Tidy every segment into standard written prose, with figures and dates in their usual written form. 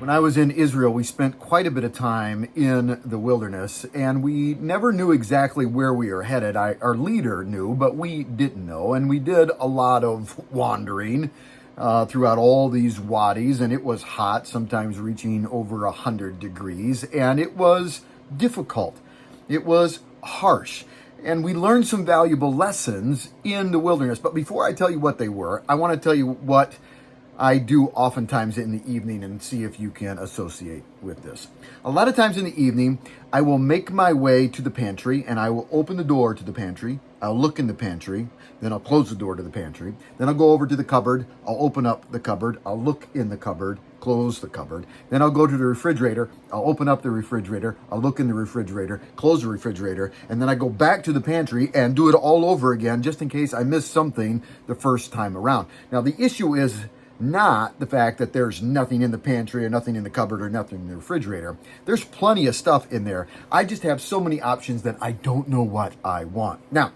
When I was in Israel, we spent quite a bit of time in the wilderness, and we never knew exactly where we were headed. Our leader knew, but we didn't know. And we did a lot of wandering throughout all these wadis, and it was hot, sometimes reaching over 100 degrees, and it was difficult. It was harsh. And we learned some valuable lessons in the wilderness. But before I tell you what they were, I want to tell you what I do oftentimes in the evening and see if you can associate with this. A lot of times in the evening, I will make my way to the pantry and I will open the door to the pantry. I'll look in the pantry, then I'll close the door to the pantry. Then I'll go over to the cupboard. I'll open up the cupboard. I'll look in the cupboard, close the cupboard. Then I'll go to the refrigerator. I'll open up the refrigerator. I'll look in the refrigerator, close the refrigerator. And then I go back to the pantry and do it all over again just in case I missed something the first time around. Now, the issue is not the fact that there's nothing in the pantry or nothing in the cupboard or nothing in the refrigerator. There's plenty of stuff in there. I just have so many options that I don't know what I want. Now,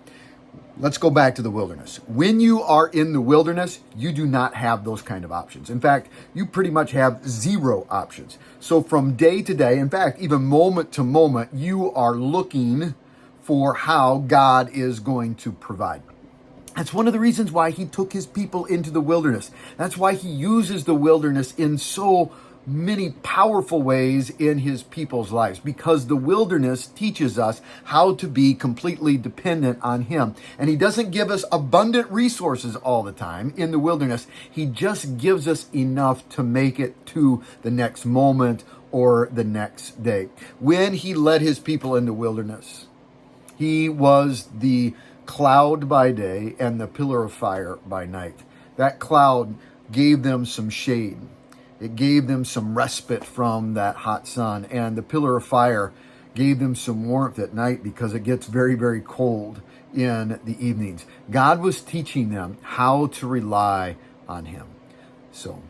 let's go back to the wilderness. When you are in the wilderness, you do not have those kind of options. In fact, you pretty much have zero options. So from day to day, in fact, even moment to moment, you are looking for how God is going to provide. That's one of the reasons why he took his people into the wilderness. That's why he uses the wilderness in so many powerful ways in his people's lives, because the wilderness teaches us how to be completely dependent on him. And he doesn't give us abundant resources all the time in the wilderness. He just gives us enough to make it to the next moment or the next day. When he led his people in the wilderness, he was the cloud by day and the pillar of fire by night. That cloud gave them some shade. It gave them some respite from that hot sun. And the pillar of fire gave them some warmth at night because it gets very, very cold in the evenings. God was teaching them how to rely on him. So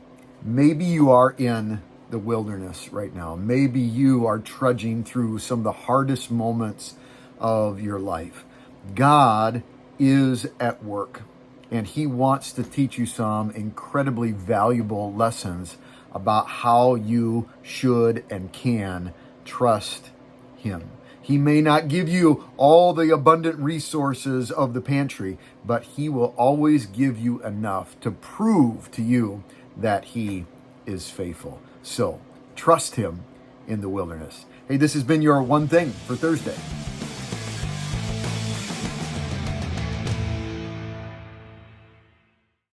maybe you are in the wilderness right now. Maybe you are trudging through some of the hardest moments of your life. God is at work, and he wants to teach you some incredibly valuable lessons about how you should and can trust him. He may not give you all the abundant resources of the pantry, but he will always give you enough to prove to you that he is faithful. So trust him in the wilderness. Hey, this has been your One Thing for Thursday.